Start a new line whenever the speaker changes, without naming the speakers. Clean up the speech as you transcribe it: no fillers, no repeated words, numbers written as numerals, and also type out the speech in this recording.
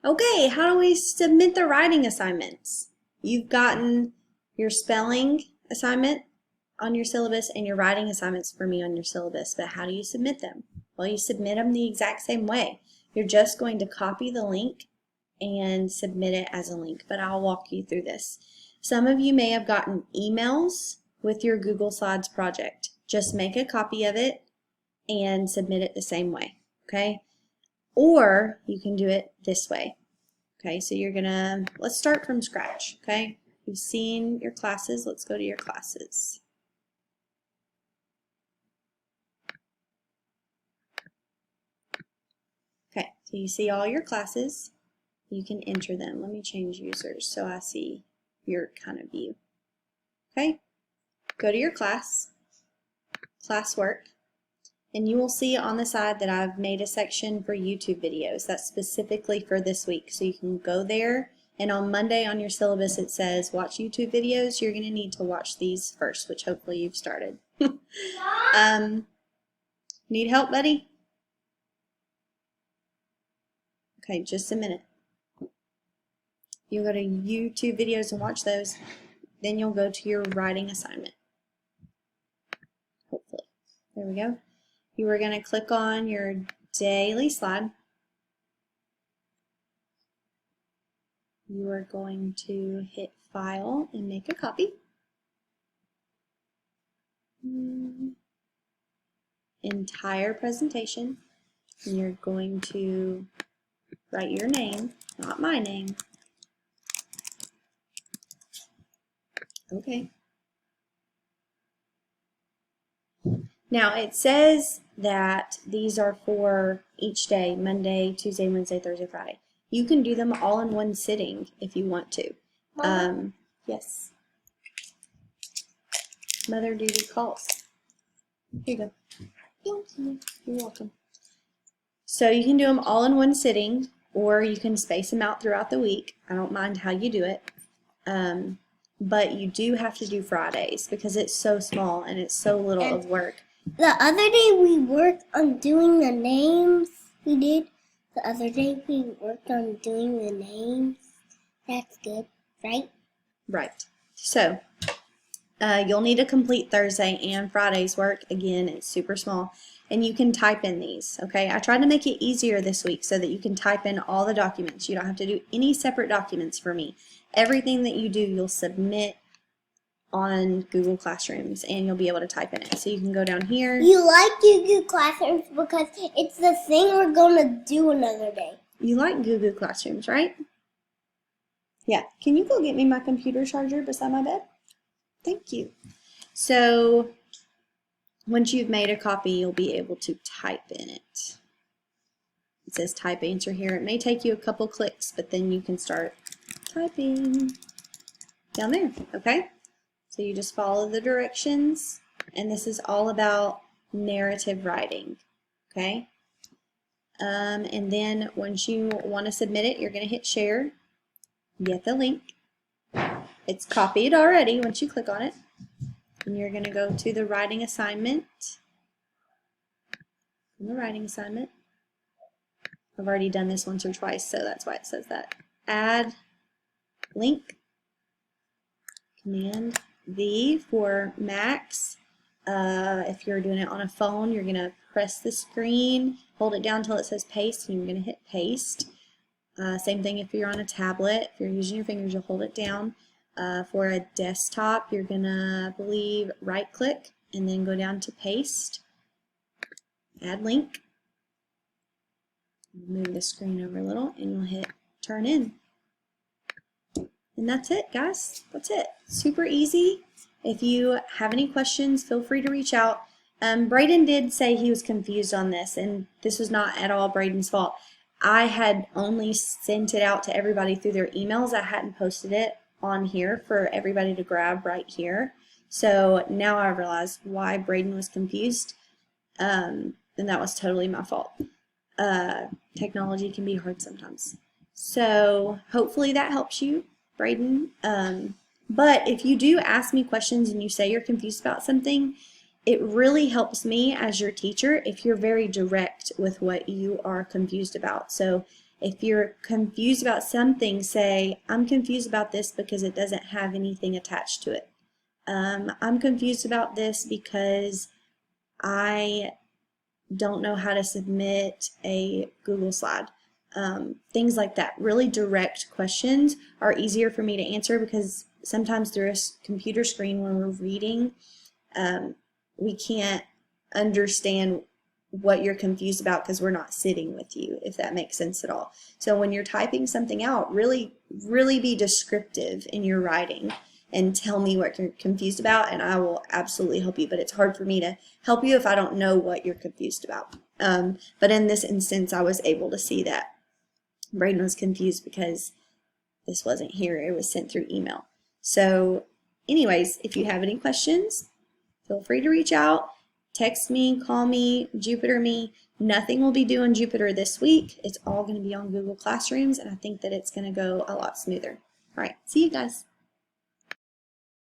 Okay, how do we submit the writing assignments? You've gotten your spelling assignment on your syllabus and your writing assignments for me on your syllabus, but how do you submit them? Well, you submit them the exact same way. You're just going to copy the link and submit it as a link, but I'll walk you through this. Some of you may have gotten emails with your Google Slides project. Just make a copy of it and submit it the same way, okay? Or you can do it this way. Okay, so let's start from scratch, okay? You've seen your classes, let's go to your classes. Okay, so you see all your classes, you can enter them. Let me change users so I see your kind of view. Okay, go to your class, classwork, and you will see on the side that I've made a section for YouTube videos. That's specifically for this week. So you can go there, and on Monday on your syllabus it says watch YouTube videos. You're going to need to watch these first, which hopefully you've started. Need help, buddy? Okay, just a minute. You'll go to YouTube videos and watch those. Then you'll go to your writing assignment. Hopefully. There we go. You are going to click on your daily slide. You are going to hit File and make a copy. Entire presentation. And you're going to write your name, not my name. Okay. Now it says that these are for each day, Monday, Tuesday, Wednesday, Thursday, Friday. You can do them all in one sitting if you want to. Yes. Mother duty calls. Here you go. You're welcome. So you can do them all in one sitting, or you can space them out throughout the week. I don't mind how you do it. But you do have to do Fridays because it's so small and it's so little of work.
The other day we worked on doing the names. The other day we worked on doing the names. That's good, right?
Right. So you'll need to complete Thursday and Friday's work. Again, it's super small. And you can type in these, okay? I tried to make it easier this week so that you can type in all the documents. You don't have to do any separate documents for me. Everything that you do, you'll submit on Google Classrooms, and you'll be able to type in it. So you can go down here.
You like Google Classrooms because it's the thing we're going to do another day.
You like Google Classrooms, right? Yeah. Can you go get me my computer charger beside my bed? Thank you. So once you've made a copy, you'll be able to type in it. It says type answer here. It may take you a couple clicks, but then you can start typing down there, okay? So you just follow the directions, and this is all about narrative writing, okay? And then once you want to submit it, you're going to hit share, get the link. It's copied already once you click on it. And you're going to go to the writing assignment. And the writing assignment. I've already done this once or twice, so that's why it says that. Add link. Command V for Macs. If you're doing it on a phone, you're going to press the screen, hold it down until it says paste, and you're going to hit paste. Same thing if you're on a tablet. If you're using your fingers, you'll hold it down. For a desktop, you're going to, I believe, right-click and then go down to paste. Add link. Move the screen over a little, and you'll hit turn in. And that's it, guys. That's it. Super easy. If you have any questions, feel free to reach out. Braden did say he was confused on this, and this was not at all Braden's fault. I had only sent it out to everybody through their emails. I hadn't posted it on here for everybody to grab right here. So now I realize why Braden was confused, and that was totally my fault. Technology can be hard sometimes. So hopefully that helps you, Braden. But if you do ask me questions and you say you're confused about something, it really helps me as your teacher if you're very direct with what you are confused about. So If you're confused about something, say, I'm confused about this because it doesn't have anything attached to it. I'm confused about this because I don't know how to submit a Google slide. Things like that. Really direct questions are easier for me to answer because sometimes through a computer screen when we're reading, we can't understand what you're confused about because we're not sitting with you, if that makes sense at all. So when you're typing something out, really be descriptive in your writing and tell me what you're confused about, and I will absolutely help you. But it's hard for me to help you if I don't know what you're confused about. But in this instance, I was able to see that Braden was confused because this wasn't here. It was sent through email. So anyways, if you have any questions, feel free to reach out. Text me, call me, Jupyter me. Nothing will be due on Jupyter this week. It's all going to be on Google Classrooms, and I think that it's going to go a lot smoother. All right, see you guys.